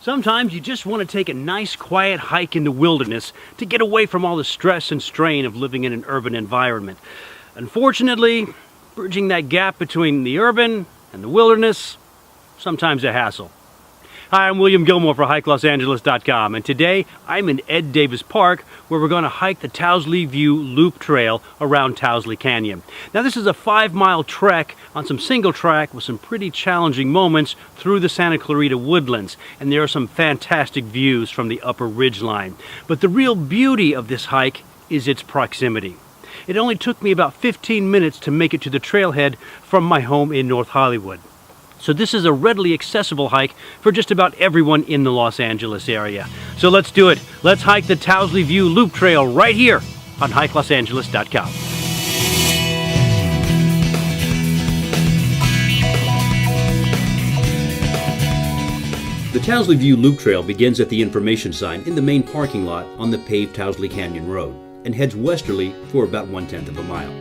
Sometimes you just want to take a nice quiet hike in the wilderness to get away from all the stress and strain of living in an urban environment. Unfortunately, bridging that gap between the urban and the wilderness, sometimes a hassle. Hi, I'm William Gilmore for Hike-LosAngeles.com, and today I'm in Ed Davis Park, where we're going to hike the Towsley View Loop Trail around Towsley Canyon. Now, this is a 5-mile trek on some single track with some pretty challenging moments through the Santa Clarita Woodlands, and there are some fantastic views from the upper ridgeline. But the real beauty of this hike is its proximity. It only took me about 15 minutes to make it to the trailhead from my home in North Hollywood. So this is a readily accessible hike for just about everyone in the Los Angeles area. So let's do it. Let's hike the Towsley View Loop Trail right here on Hike-LosAngeles.com. The Towsley View Loop Trail begins at the information sign in the main parking lot on the paved Towsley Canyon Road and heads westerly for about 1/10 of a mile.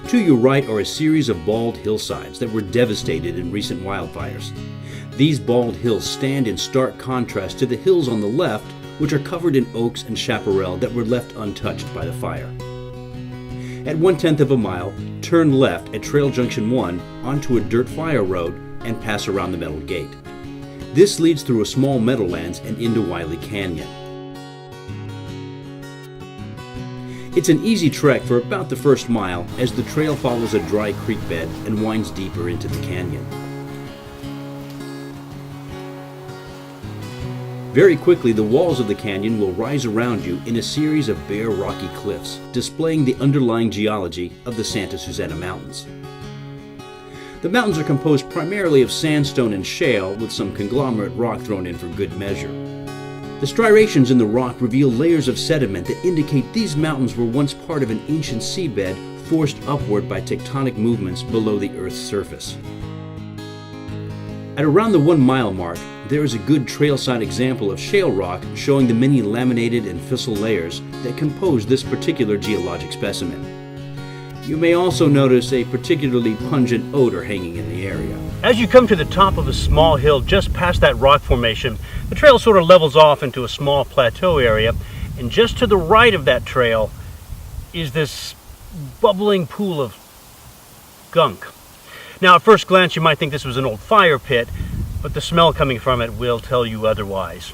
To your right are a series of bald hillsides that were devastated in recent wildfires. These bald hills stand in stark contrast to the hills on the left, which are covered in oaks and chaparral that were left untouched by the fire. At 1/10 of a mile, turn left at Trail Junction 1 onto a dirt fire road and pass around the metal gate. This leads through a small meadowlands and into Wiley Canyon. It's an easy trek for about the first mile as the trail follows a dry creek bed and winds deeper into the canyon. Very quickly, the walls of the canyon will rise around you in a series of bare rocky cliffs, displaying the underlying geology of the Santa Susana Mountains. The mountains are composed primarily of sandstone and shale, with some conglomerate rock thrown in for good measure. The striations in the rock reveal layers of sediment that indicate these mountains were once part of an ancient seabed forced upward by tectonic movements below the Earth's surface. At around the 1-mile mark, there is a good trailside example of shale rock showing the many laminated and fissile layers that compose this particular geologic specimen. You may also notice a particularly pungent odor hanging in the area. As you come to the top of a small hill just past that rock formation, the trail sort of levels off into a small plateau area, and just to the right of that trail is this bubbling pool of gunk. Now, at first glance, you might think this was an old fire pit, but the smell coming from it will tell you otherwise.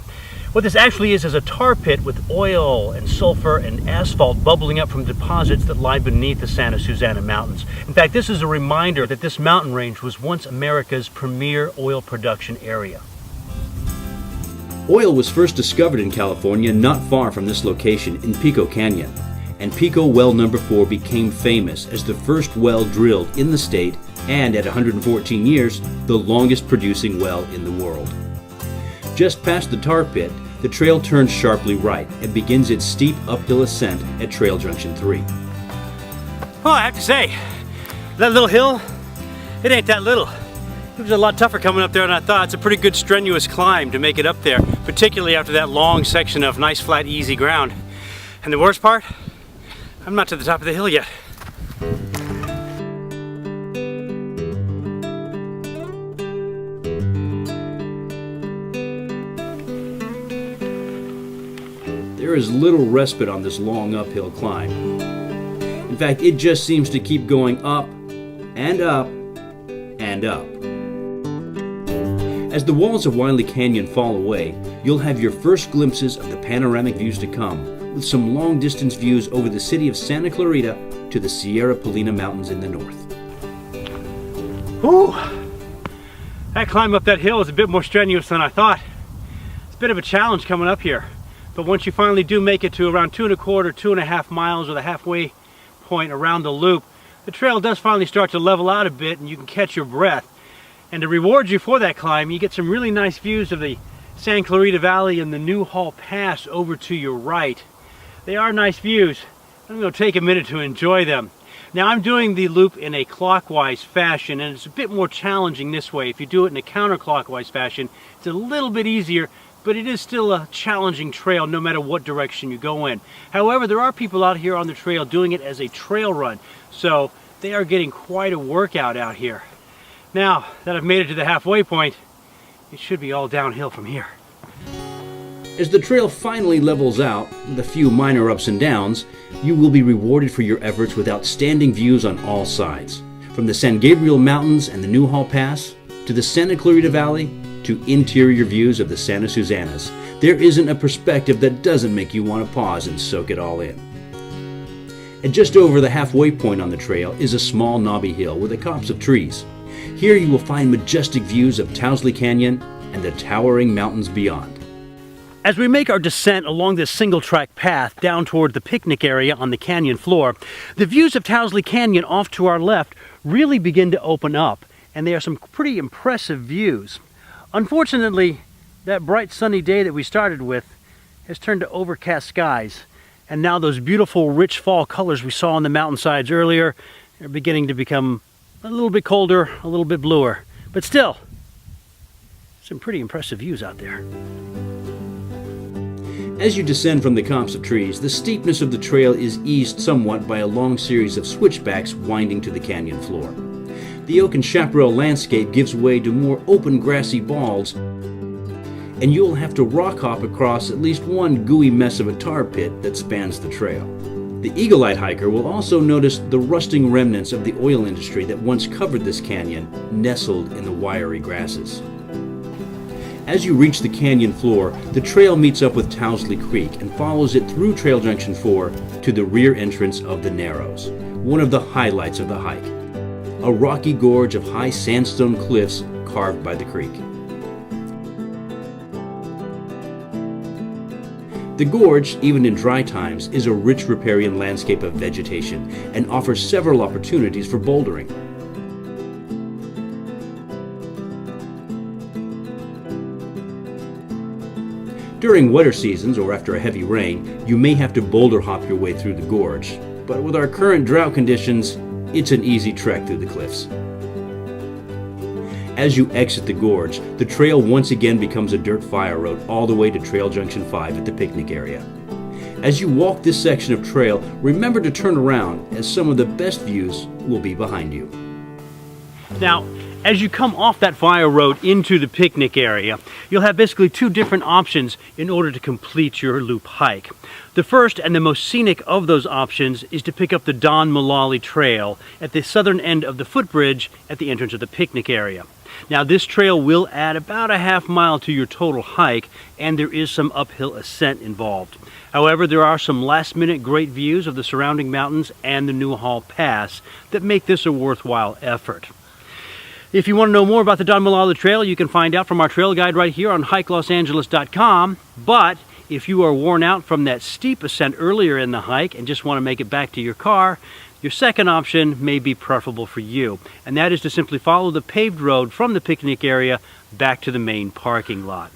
What this actually is a tar pit with oil and sulfur and asphalt bubbling up from deposits that lie beneath the Santa Susana Mountains. In fact, this is a reminder that this mountain range was once America's premier oil production area. Oil was first discovered in California not far from this location in Pico Canyon, and Pico Well Number 4 became famous as the first well drilled in the state and, at 114 years, the longest producing well in the world. Just past the tar pit, the trail turns sharply right and begins its steep uphill ascent at Trail Junction 3. Well, I have to say, that little hill, it ain't that little. It was a lot tougher coming up there than I thought. It's a pretty good strenuous climb to make it up there, particularly after that long section of nice, flat, easy ground. And the worst part, I'm not to the top of the hill yet. There is little respite on this long uphill climb. In fact, it just seems to keep going up and up and up. As the walls of Wiley Canyon fall away, you'll have your first glimpses of the panoramic views to come, with some long-distance views over the city of Santa Clarita to the Sierra Polena Mountains in the north. Whew! That climb up that hill is a bit more strenuous than I thought. It's a bit of a challenge coming up here. But once you finally do make it to around 2¼ to 2.5 miles, or the halfway point around the loop, the trail does finally start to level out a bit and you can catch your breath. And to reward you for that climb, you get some really nice views of the Santa Clarita Valley and the Newhall Pass over to your right. They are nice views. I'm going to take a minute to enjoy them. Now, I'm doing the loop in a clockwise fashion, and it's a bit more challenging this way. If you do it in a counterclockwise fashion, it's a little bit easier, but it is still a challenging trail no matter what direction you go in. However, there are people out here on the trail doing it as a trail run, so they are getting quite a workout out here. Now that I've made it to the halfway point, it should be all downhill from here. As the trail finally levels out, with a few minor ups and downs, you will be rewarded for your efforts with outstanding views on all sides. From the San Gabriel Mountains and the Newhall Pass, to the Santa Clarita Valley, to interior views of the Santa Susanas, there isn't a perspective that doesn't make you want to pause and soak it all in. At just over the halfway point on the trail is a small knobby hill with a copse of trees. Here you will find majestic views of Towsley Canyon and the towering mountains beyond. As we make our descent along this single-track path down toward the picnic area on the canyon floor, the views of Towsley Canyon off to our left really begin to open up, and they are some pretty impressive views. Unfortunately, that bright sunny day that we started with has turned to overcast skies, and now those beautiful rich fall colors we saw on the mountainsides earlier are beginning to become a little bit colder, a little bit bluer, but still, some pretty impressive views out there. As you descend from the copse of trees, the steepness of the trail is eased somewhat by a long series of switchbacks winding to the canyon floor. The oak and chaparral landscape gives way to more open grassy balds, and you'll have to rock hop across at least one gooey mess of a tar pit that spans the trail. The eagle-eyed hiker will also notice the rusting remnants of the oil industry that once covered this canyon, nestled in the wiry grasses. As you reach the canyon floor, the trail meets up with Towsley Creek and follows it through Trail Junction 4 to the rear entrance of the Narrows, one of the highlights of the hike. A rocky gorge of high sandstone cliffs carved by the creek. The gorge, even in dry times, is a rich riparian landscape of vegetation and offers several opportunities for bouldering. During wetter seasons or after a heavy rain, you may have to boulder hop your way through the gorge, but with our current drought conditions, it's an easy trek through the cliffs. As you exit the gorge, the trail once again becomes a dirt fire road all the way to Trail Junction 5 at the picnic area. As you walk this section of trail, remember to turn around, as some of the best views will be behind you. Now, as you come off that fire road into the picnic area, you'll have basically two different options in order to complete your loop hike. The first and the most scenic of those options is to pick up the Don Mullally Trail at the southern end of the footbridge at the entrance of the picnic area. Now, this trail will add about a half mile to your total hike, and there is some uphill ascent involved. However, there are some last-minute great views of the surrounding mountains and the Newhall Pass that make this a worthwhile effort. If you want to know more about the Don Mullally Trail, you can find out from our trail guide right here on Hike-LosAngeles.com. But if you are worn out from that steep ascent earlier in the hike and just want to make it back to your car, your second option may be preferable for you, and that is to simply follow the paved road from the picnic area back to the main parking lot.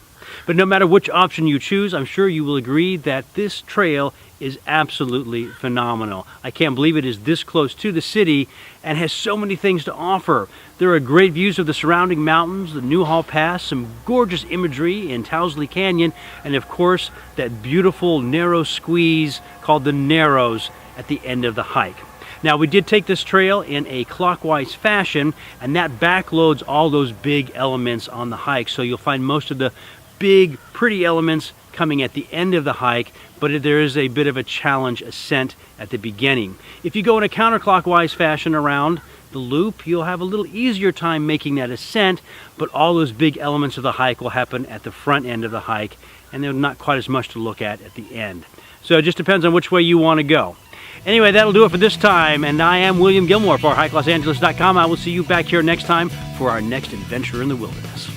But no matter which option you choose, I'm sure you will agree that this trail is absolutely phenomenal. I can't believe it is this close to the city and has so many things to offer. There are great views of the surrounding mountains, the Newhall Pass, some gorgeous imagery in Towsley Canyon, and of course that beautiful narrow squeeze called the Narrows at the end of the hike. Now, we did take this trail in a clockwise fashion, and that backloads all those big elements on the hike, so you'll find most of the big, pretty elements coming at the end of the hike, but there is a bit of a challenge ascent at the beginning. If you go in a counterclockwise fashion around the loop, you'll have a little easier time making that ascent, but all those big elements of the hike will happen at the front end of the hike, and there's not quite as much to look at the end. So it just depends on which way you want to go. Anyway, that'll do it for this time, and I am William Gilmore for Hike-LosAngeles.com. I will see you back here next time for our next adventure in the wilderness.